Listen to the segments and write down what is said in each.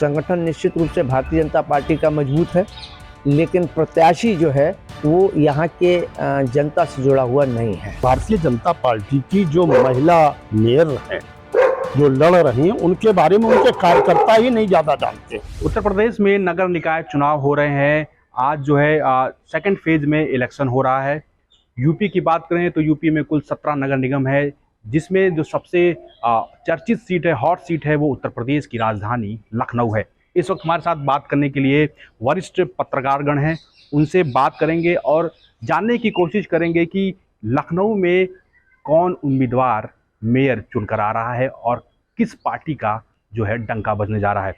संगठन निश्चित रूप से भारतीय जनता पार्टी का मजबूत है, लेकिन प्रत्याशी जो है वो यहाँ के जनता से जुड़ा हुआ नहीं है। भारतीय जनता पार्टी की जो महिला मेयर हैं जो लड़ रही हैं, उनके बारे में उनके कार्यकर्ता ही नहीं ज्यादा जानते। उत्तर प्रदेश में नगर निकाय चुनाव हो रहे हैं। आज जो है सेकंड फेज में इलेक्शन हो रहा है। यूपी की बात करें तो यूपी में कुल 17 नगर निगम है, जिसमें जो सबसे चर्चित सीट है, हॉट सीट है, वो उत्तर प्रदेश की राजधानी लखनऊ है। इस वक्त हमारे साथ बात करने के लिए वरिष्ठ पत्रकारगण हैं, उनसे बात करेंगे और जानने की कोशिश करेंगे कि लखनऊ में कौन उम्मीदवार मेयर चुनकर आ रहा है और किस पार्टी का जो है डंका बजने जा रहा है।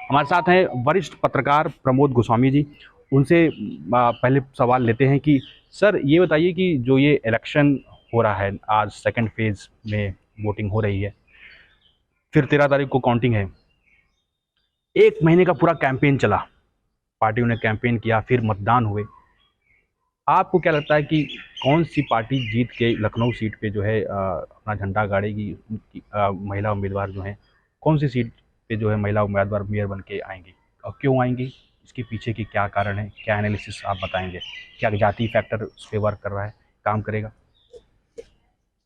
हमारे साथ हैं वरिष्ठ पत्रकार प्रमोद गोस्वामी जी। उनसे पहले सवाल लेते हैं कि सर ये बताइए कि जो ये इलेक्शन हो रहा है, आज सेकंड फेज में वोटिंग हो रही है, फिर 13 तारीख को काउंटिंग है, 1 महीने का पूरा कैंपेन चला, पार्टियों ने कैंपेन किया, फिर मतदान हुए। आपको क्या लगता है कि कौन सी पार्टी जीत के लखनऊ सीट पे जो है अपना झंडा गाड़ेगी? महिला उम्मीदवार जो हैं कौन सी सीट पे जो है महिला उम्मीदवार मेयर बन के आएंगी और क्यों आएंगी? इसके पीछे की क्या कारण है, क्या एनालिसिस आप बताएंगे? क्या जाति फैक्टर उस पर वर्क कर रहा है, काम करेगा?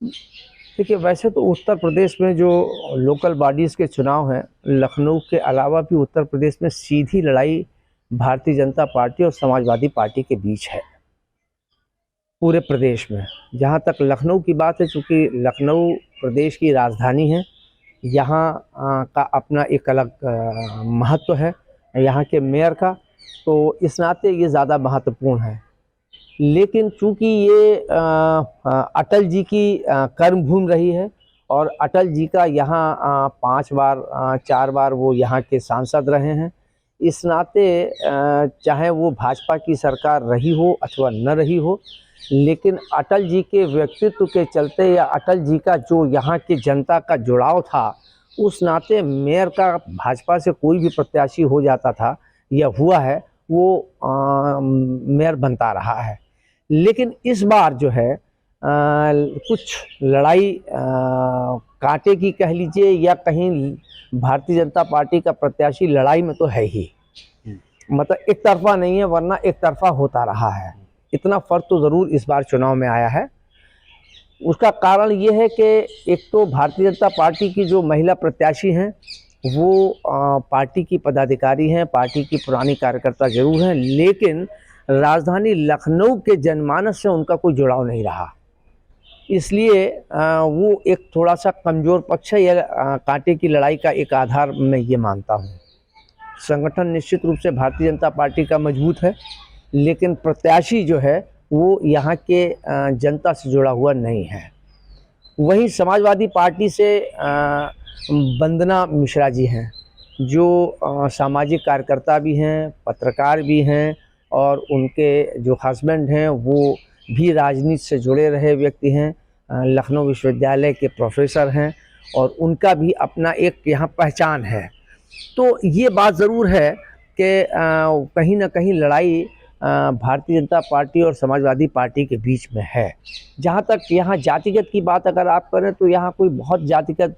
देखिए, वैसे तो उत्तर प्रदेश में जो लोकल बॉडीज़ के चुनाव हैं, लखनऊ के अलावा भी उत्तर प्रदेश में सीधी लड़ाई भारतीय जनता पार्टी और समाजवादी पार्टी के बीच है पूरे प्रदेश में। जहाँ तक लखनऊ की बात है, चूँकि लखनऊ प्रदेश की राजधानी है, यहाँ का अपना एक अलग महत्व है यहाँ के मेयर का, तो इस नाते ये ज़्यादा महत्वपूर्ण है। लेकिन चूँकि ये अटल जी की कर्मभूमि रही है और अटल जी का यहाँ 5 बार 4 बार वो यहाँ के सांसद रहे हैं, इस नाते चाहे वो भाजपा की सरकार रही हो अथवा न रही हो, लेकिन अटल जी के व्यक्तित्व के चलते या अटल जी का जो यहाँ की जनता का जुड़ाव था, उस नाते मेयर का भाजपा से कोई भी प्रत्याशी हो जाता था या हुआ है, वो मेयर बनता रहा है। लेकिन इस बार जो है कुछ लड़ाई कांटे की कह लीजिए या कहीं भारतीय जनता पार्टी का प्रत्याशी लड़ाई में तो है ही, मतलब एक तरफा नहीं है, वरना एक तरफा होता रहा है। इतना फर्क तो ज़रूर इस बार चुनाव में आया है। उसका कारण ये है कि एक तो भारतीय जनता पार्टी की जो महिला प्रत्याशी हैं वो पार्टी की पदाधिकारी हैं, पार्टी की पुरानी कार्यकर्ता जरूर हैं, लेकिन राजधानी लखनऊ के जनमानस से उनका कोई जुड़ाव नहीं रहा। इसलिए वो एक थोड़ा सा कमज़ोर पक्ष है, या कांटे की लड़ाई का एक आधार मैं ये मानता हूँ। संगठन निश्चित रूप से भारतीय जनता पार्टी का मजबूत है, लेकिन प्रत्याशी जो है वो यहाँ के जनता से जुड़ा हुआ नहीं है। वहीं समाजवादी पार्टी से वंदना मिश्रा जी हैं, जो सामाजिक कार्यकर्ता भी हैं, पत्रकार भी हैं, और उनके जो हस्बैंड हैं वो भी राजनीति से जुड़े रहे व्यक्ति हैं, लखनऊ विश्वविद्यालय के प्रोफेसर हैं, और उनका भी अपना एक यहाँ पहचान है। तो ये बात ज़रूर है कि कहीं ना कहीं लड़ाई भारतीय जनता पार्टी और समाजवादी पार्टी के बीच में है। जहाँ तक यहाँ जातिगत की बात अगर आप करें तो यहाँ कोई बहुत जातिगत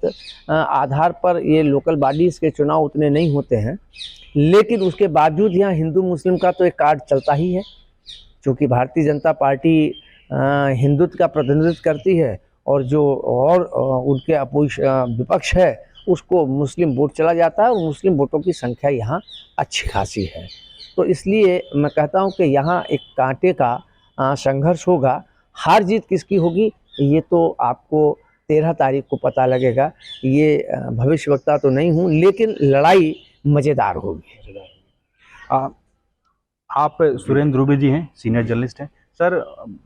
आधार पर ये लोकल बॉडीज़ के चुनाव उतने नहीं होते हैं, लेकिन उसके बावजूद यहाँ हिंदू मुस्लिम का तो एक कार्ड चलता ही है। क्योंकि भारतीय जनता पार्टी हिंदुत्व का प्रतिनिधित्व करती है, और जो उनके विपक्ष है उसको मुस्लिम वोट चला जाता है, और मुस्लिम वोटों की संख्या यहाँ अच्छी खासी है। तो इसलिए मैं कहता हूँ कि यहाँ एक कांटे का संघर्ष होगा। हार जीत किसकी होगी ये तो आपको 13 तारीख को पता लगेगा। ये भविष्यवक्ता तो नहीं हूँ, लेकिन लड़ाई मज़ेदार होगी। आप सुरेंद्र ध्रुवी जी हैं, सीनियर जर्नलिस्ट हैं। सर,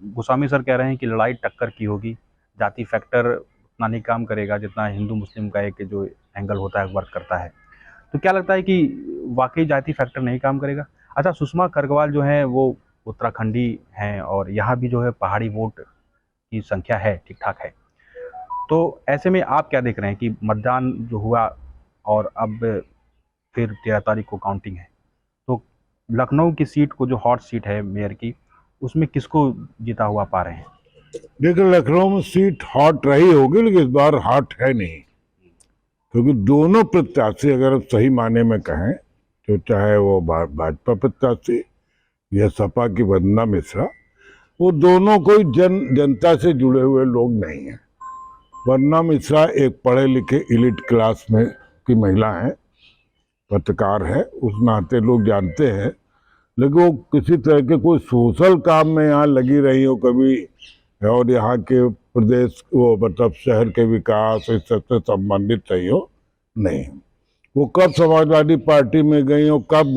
गोस्वामी सर कह रहे हैं कि लड़ाई टक्कर की होगी, जाति फैक्टर उतना नहीं काम करेगा जितना हिंदू मुस्लिम का एक जो एंगल होता है वर्क करता है। तो क्या लगता है कि वाकई जाति फैक्टर नहीं काम करेगा? अच्छा, सुषमा खरगवाल जो है वो उत्तराखंडी हैं और यहाँ भी जो है पहाड़ी वोट की संख्या है, ठीक ठाक है। तो ऐसे में आप क्या देख रहे हैं कि मतदान जो हुआ और अब फिर 13 तारीख को काउंटिंग है, तो लखनऊ की सीट को जो हॉट सीट है मेयर की, उसमें किसको जीता हुआ पा रहे हैं? देखिए, लखनऊ में सीट हॉट रही होगी, लेकिन इस बार हॉट है नहीं। क्योंकि दोनों प्रत्याशी अगर आप सही माने में कहें तो चाहे वो भाजपा प्रत्याशी या सपा की वंदना मिश्रा, वो दोनों कोई जनता से जुड़े हुए लोग नहीं हैं। वंदना मिश्रा एक पढ़े लिखे एलिट क्लास में की महिला है, पत्रकार है, उस नाते लोग जानते हैं, लेकिन वो किसी तरह के कोई सोशल काम में यहाँ लगी रही हो कभी, और यहाँ के प्रदेश वो मतलब शहर के विकास इस सबसे संबंधित रही हो, नहीं। वो कब समाजवादी पार्टी में गई हो, कब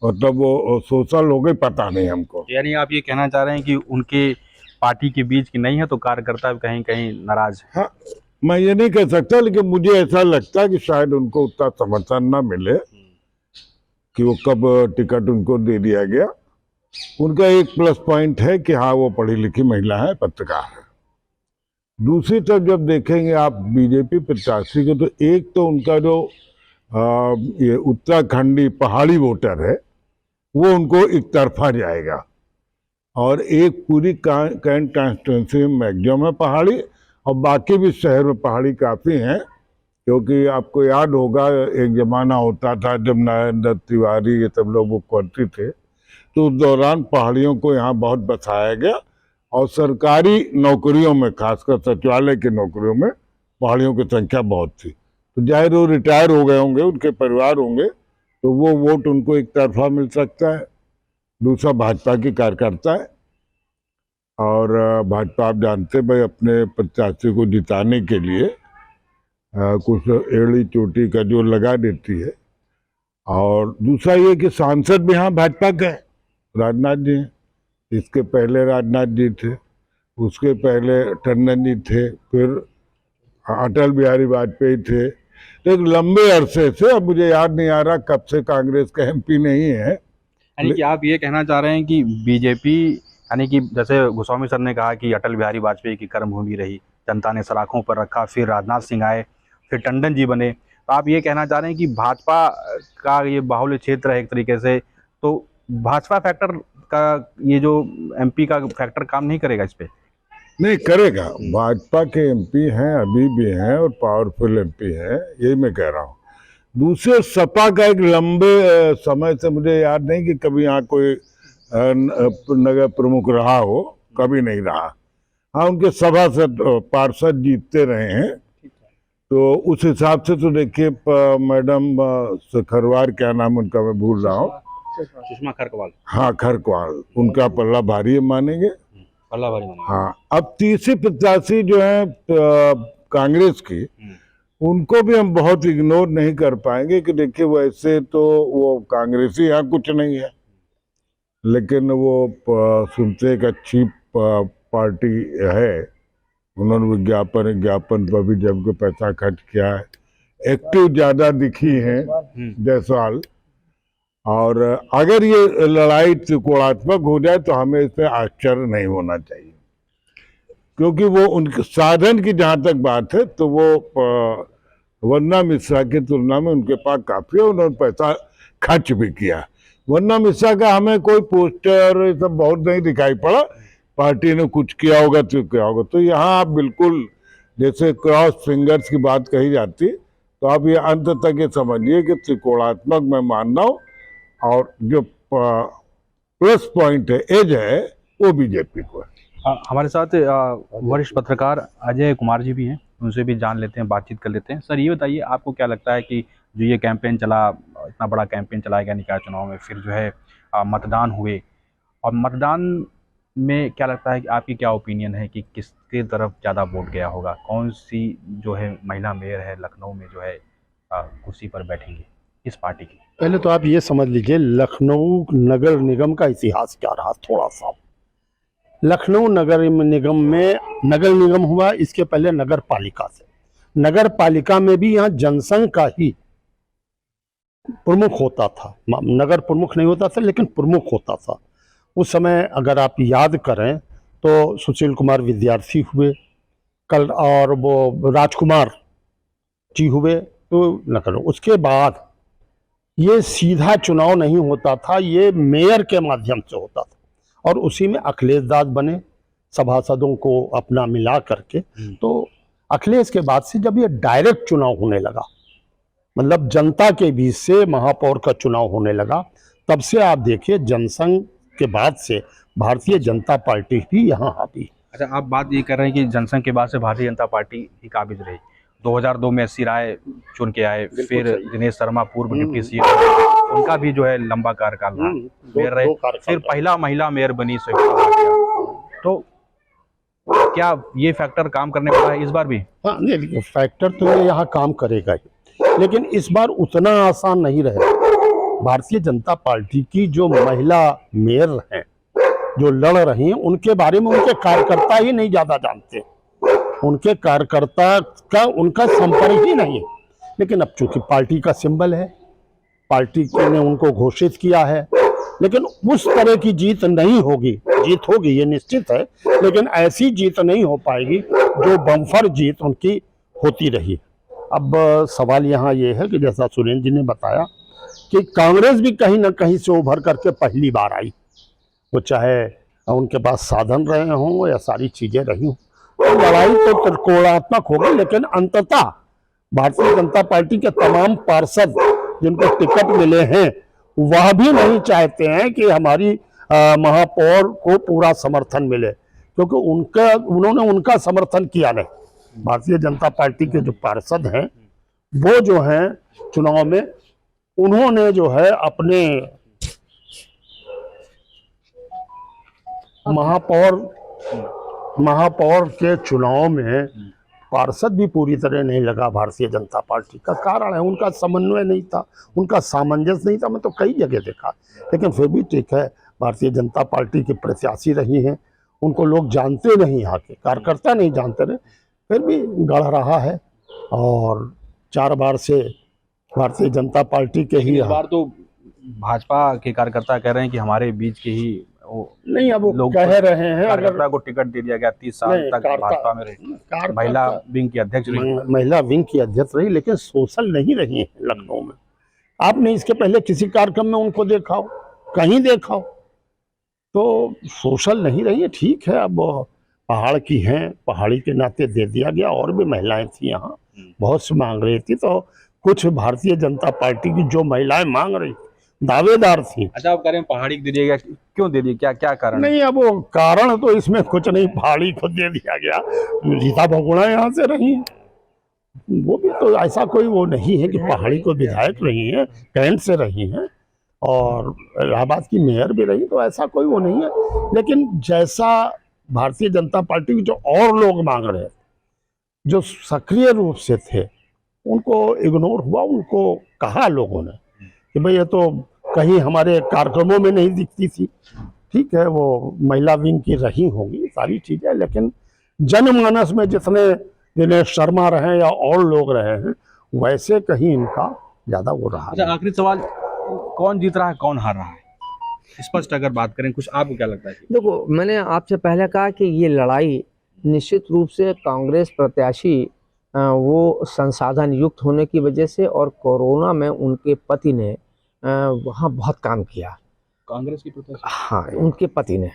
मतलब वो सोशल हो गई, पता नहीं हमको। यानी आप ये कहना चाह रहे हैं कि उनके पार्टी के बीच की नहीं है तो कार्यकर्ता भी कहीं कहीं नाराज है। हाँ, मैं ये नहीं कह सकता, लेकिन मुझे ऐसा लगता है कि शायद उनको उतना समर्थन ना मिले कि वो कब टिकट उनको दे दिया गया। उनका एक प्लस पॉइंट है कि हाँ वो पढ़ी लिखी महिला है, पत्रकार है। दूसरी तरफ जब देखेंगे आप बीजेपी प्रत्याशी को, तो एक तो उनका जो ये उत्तराखंडी पहाड़ी वोटर है वो उनको एक तरफा जाएगा, और एक पूरी कैंट कॉन्स्टिट्यूंसी में मैक्सिमम है पहाड़ी, और बाकी भी शहर में पहाड़ी काफ़ी हैं। क्योंकि आपको याद होगा एक ज़माना होता था जब नरेंद्र तिवारी ये सब लोग मुख्यमंत्री थे, तो उस दौरान पहाड़ियों को यहाँ बहुत बसाया गया, और सरकारी नौकरियों में, खासकर सचिवालय की नौकरियों में पहाड़ियों की संख्या बहुत थी। तो जाहिर वो रिटायर हो गए होंगे, उनके परिवार होंगे, तो वो वोट उनको एक तरफा मिल सकता है। दूसरा भाजपा की कार्यकर्ता है, और भाजपा आप जानते भाई अपने प्रत्याशी को जिताने के लिए कुछ एड़ी चोटी का जो लगा देती है। और दूसरा ये कि सांसद भी यहाँ भाजपा के हैं, राजनाथ जी हैं, इसके पहले राजनाथ जी थे, उसके पहले टंडन जी थे, फिर अटल बिहारी वाजपेयी थे। तो एक लंबे अरसे से, अब मुझे याद नहीं आ रहा कब से कांग्रेस का एमपी नहीं है। यानी कि आप ये कहना चाह रहे हैं कि बीजेपी, यानी कि जैसे गोस्वामी सर ने कहा कि अटल बिहारी वाजपेयी की कर्मभूमि रही, जनता ने सराखों पर रखा, फिर राजनाथ सिंह आए, फिर टंडन जी बने, तो आप ये कहना चाह रहे हैं कि भाजपा का ये बाहुल्य क्षेत्र है एक तरीके से, तो भाजपा फैक्टर का ये जो एमपी का फैक्टर काम नहीं करेगा इस पे? नहीं करेगा, भाजपा के एमपी हैं, अभी भी हैं, और पावरफुल एमपी हैं, यही मैं कह रहा हूँ। दूसरे सपा का एक लंबे समय से मुझे याद नहीं कि कभी यहाँ कोई नगर प्रमुख रहा हो, कभी नहीं रहा। हाँ, उनके सभासद पार्षद जीतते रहे हैं, तो उस हिसाब से तो देखिए मैडम खरवार, क्या नाम उनका मैं भूल रहा हूँ, सुषमा खरकवाल। हाँ खरकवाल, उनका पल्ला भारी है मानेंगे। पल्ला भारी मानेंगे। हाँ, अब तीसरी प्रत्याशी जो है कांग्रेस की, उनको भी हम बहुत इग्नोर नहीं कर पाएंगे कि देखिए वैसे तो वो कांग्रेसी यहाँ कुछ नहीं है, लेकिन वो सुनते एक अच्छी पार्टी है, उन्होंने विज्ञापन पर भी जब को पैसा खर्च किया है, एक्टिव ज़्यादा दिखी हैं जायसवाल। और अगर ये लड़ाई त्रिकोणात्मक हो जाए तो हमें इससे आश्चर्य नहीं होना चाहिए, क्योंकि वो उनके साधन की जहाँ तक बात है तो वो वंदना मिश्रा की तुलना में उनके पास काफ़ी है, उन्होंने पैसा खर्च भी किया। वंदना मिश्रा का हमें कोई पोस्टर ये सब बहुत नहीं दिखाई पड़ा, पार्टी ने कुछ किया होगा तो क्या होगा। तो यहाँ आप बिल्कुल जैसे क्रॉस फिंगर्स की बात कही जाती, तो आप ये अंत तक ये समझिए कि त्रिकोणात्मक मैं मान रहा हूँ, और जो प्लस पॉइंट है, एज है, वो बीजेपी को है। हमारे साथ वरिष्ठ पत्रकार अजय कुमार जी भी हैं, उनसे भी जान लेते हैं, बातचीत कर लेते हैं। सर ये बताइए, आपको क्या लगता है कि जो ये कैंपेन चला, इतना बड़ा कैंपेन चलाया गया निकाय चुनाव में, फिर जो है मतदान हुए, और मतदान में क्या लगता है कि आपकी क्या ओपिनियन है कि किसके तरफ ज़्यादा वोट गया होगा? कौन सी जो है महिला मेयर है लखनऊ में जो है कुर्सी पर बैठेंगी, किस पार्टी की? पहले तो आप ये समझ लीजिए लखनऊ नगर निगम का इतिहास क्या रहा थोड़ा सा। लखनऊ नगर निगम में नगर निगम हुआ, इसके पहले नगर पालिका से। नगर पालिका में भी यहाँ जनसंघ का ही प्रमुख होता था, नगर प्रमुख नहीं होता था लेकिन प्रमुख होता था उस समय। अगर आप याद करें तो सुशील कुमार विद्यार्थी हुए कल, और वो राजकुमार जी हुए, तो नगर। उसके बाद ये सीधा चुनाव नहीं होता था, ये मेयर के माध्यम से होता था, और उसी में अखिलेश दास बने सभासदों को अपना मिला करके। तो अखिलेश के बाद से जब ये डायरेक्ट चुनाव होने लगा, मतलब जनता के बीच से महापौर का चुनाव होने लगा, तब से आप देखिए जनसंघ के बाद से भारतीय जनता पार्टी भी यहाँ आती। अच्छा, आप बात ये कर रहे हैं कि जनसंघ के बाद से भारतीय जनता पार्टी ही काबिज रही। 2002 में एस.सी. राय चुन के आए, फिर दिनेश शर्मा पूर्व डिप्टी सीएम, उनका भी जो है लंबा कार्यकाल रहा, मेयर रहे, फिर पहला महिला मेयर बनी श्वेता भाटिया। तो क्या ये फैक्टर काम करने वाला है इस बार भी? हाँ, नहीं, फैक्टर तो यहाँ काम करेगा ही, लेकिन इस बार उतना आसान नहीं रहेगा। भारतीय जनता पार्टी की जो महिला मेयर हैं, जो लड़ रही हैं, उनके बारे में उनके कार्यकर्ता ही नहीं ज्यादा जानते, उनके कार्यकर्ता का उनका संपर्क ही नहीं है। लेकिन अब चूंकि पार्टी का सिंबल है, पार्टी ने उनको घोषित किया है, लेकिन उस तरह की जीत नहीं होगी। जीत होगी ये निश्चित है, लेकिन ऐसी जीत नहीं हो पाएगी जो बम्फर जीत उनकी होती रही। अब सवाल यहाँ ये है कि जैसा सुरेंद्र जी ने बताया कि कांग्रेस भी कहीं ना कहीं से उभर करके पहली बार आई, वो चाहे उनके पास साधन रहे हों या सारी चीजें रही हों, तो लड़ाई तो त्रिकोणात्मक होगी, लेकिन अंततः भारतीय जनता पार्टी के तमाम पार्षद जिनको टिकट मिले हैं, वह भी नहीं चाहते हैं कि हमारी महापौर को पूरा समर्थन मिले, क्योंकि उन्होंने उनका समर्थन किया नहीं। भारतीय जनता पार्टी के जो पार्षद हैं, वो जो हैं चुनाव में, उन्होंने जो है अपने महापौर के चुनाव में पार्षद भी पूरी तरह नहीं लगा भारतीय जनता पार्टी का। कारण है उनका समन्वय नहीं था, उनका सामंजस्य नहीं था। मैं तो कई जगह देखा, लेकिन फिर भी ठीक है, भारतीय जनता पार्टी के प्रत्याशी रही हैं, उनको लोग जानते नहीं, यहाँ के कार्यकर्ता नहीं जानते रहे, फिर भी गढ़ रहा है। और 4 बार से भारतीय जनता पार्टी के ही, इस बार तो भाजपा के कार्यकर्ता कह रहे हैं कि हमारे बीच के ही नहीं, अब वो लोग कह रहे हैं कार्यकर्ता को टिकट दे दिया गया, 30 साल तक भाजपा में रही, महिला विंग की अध्यक्ष रही, महिला विंग की अध्यक्ष रही, लेकिन सोशल नहीं रही है लखनऊ में। आपने इसके पहले किसी कार्यक्रम में उनको देखा हो, कहीं देखा हो? तो सोशल नहीं रही है। ठीक है, अब पहाड़ की हैं, पहाड़ी के नाते दे दिया गया। और भी महिलाएं थी यहाँ, बहुत सी मांग रही थी, तो कुछ भारतीय जनता पार्टी की जो महिलाएं मांग रही दावेदार थी। अच्छा, आप कह रहे हैं पहाड़ी को दे दिया गया, क्यों दे दिया, क्या क्या कारण? नहीं, अब वो कारण तो इसमें कुछ नहीं, पहाड़ी को दे दिया गया। रीता बहुगुणा यहाँ से रही है, वो भी तो ऐसा कोई वो नहीं है कि पहाड़ी को विधायक रही है, कैंट से रही हैं, और इलाहाबाद की मेयर भी रही, तो ऐसा कोई वो नहीं है। लेकिन जैसा भारतीय जनता पार्टी के जो और लोग मांग रहे थे, जो सक्रिय रूप से थे, उनको इग्नोर हुआ। उनको कहा लोगों ने कि भाई ये तो कहीं हमारे कार्यक्रमों में नहीं दिखती थी। ठीक है, वो महिला विंग की रही होंगी सारी चीजें, लेकिन जनमानस में जितने दिनेश शर्मा रहे या और लोग रहे हैं, वैसे कहीं इनका ज्यादा वो रहा। अच्छा, आखिरी सवाल, कौन जीत रहा है, कौन हार रहा है, स्पष्ट अगर बात करें, कुछ आपको क्या लगता है? देखो, मैंने आपसे पहले कहा कि ये लड़ाई निश्चित रूप से कांग्रेस प्रत्याशी वो संसाधन युक्त होने की वजह से, और कोरोना में उनके पति ने वहाँ बहुत काम किया। कांग्रेस की प्रत्याशी? हाँ, उनके पति ने,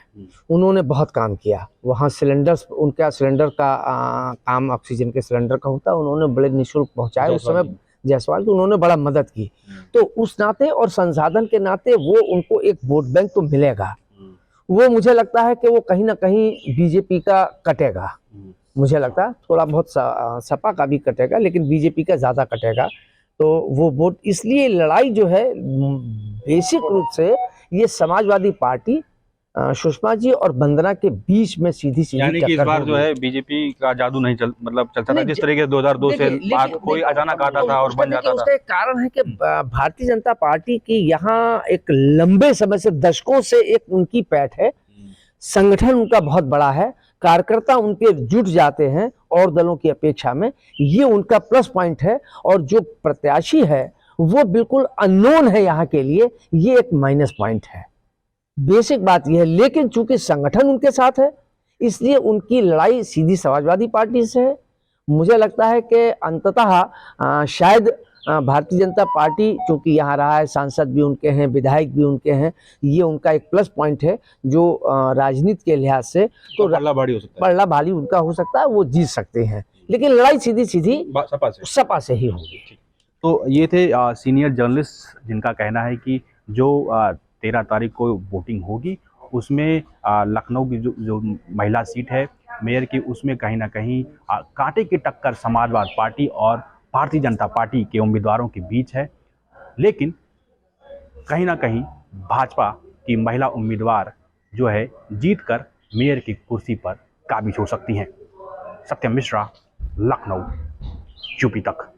उन्होंने बहुत काम किया वहाँ। सिलेंडर्स, उनका सिलेंडर का काम ऑक्सीजन के सिलेंडर का होता है, उन्होंने बड़े निःशुल्क पहुँचाए उस समय, जायसवाल, तो उन्होंने बड़ा मदद की। तो उस नाते और संसाधन के नाते वो उनको एक वोट बैंक तो मिलेगा। वो मुझे लगता है कि वो कहीं ना कहीं बीजेपी का कटेगा, मुझे लगता है थोड़ा बहुत सपा का भी कटेगा, लेकिन बीजेपी का ज़्यादा कटेगा। तो वो वोट, इसलिए लड़ाई जो है बेसिक रूप से ये समाजवादी पार्टी सुषमा जी और वंदना के बीच में सीधी यानी कि इस बार जो है बीजेपी का जादू नहीं चलता था, जिस तरीके से 2002 से बात कोई अचानक आता था और बन जाता था। उसका एक कारण है कि भारतीय जनता पार्टी की यहाँ एक लंबे समय से, दशकों से एक उनकी पैठ है, संगठन उनका बहुत बड़ा है, कार्यकर्ता उनके जुट जाते हैं और दलों की अपेक्षा में, ये उनका प्लस पॉइंट है। और जो प्रत्याशी है वो बिल्कुल अननोन है यहाँ के लिए, ये एक माइनस पॉइंट है। बेसिक बात यह है, लेकिन चूंकि संगठन उनके साथ है, इसलिए उनकी लड़ाई सीधी समाजवादी पार्टी से है। मुझे लगता है कि अंततः शायद भारतीय जनता पार्टी, चूंकि यहाँ रहा है, सांसद भी उनके हैं, विधायक भी उनके हैं, ये उनका एक प्लस पॉइंट है जो राजनीति के लिहाज से तो पल्ला भारी हो सकता है, पल्ला भारी उनका हो सकता है, वो जीत सकते हैं। लेकिन लड़ाई सीधी सीधी सपा से। सपा से ही होगी। तो ये थे सीनियर जर्नलिस्ट जिनका कहना है कि जो 13 तारीख को वोटिंग होगी उसमें लखनऊ की जो महिला सीट है मेयर की, उसमें कहीं ना कहीं कांटे की टक्कर समाजवादी पार्टी और भारतीय जनता पार्टी के उम्मीदवारों के बीच है। लेकिन कहीं ना कहीं भाजपा की महिला उम्मीदवार जो है जीतकर मेयर की कुर्सी पर काबिज हो सकती हैं। सत्यम मिश्रा, लखनऊ, यूपी तक।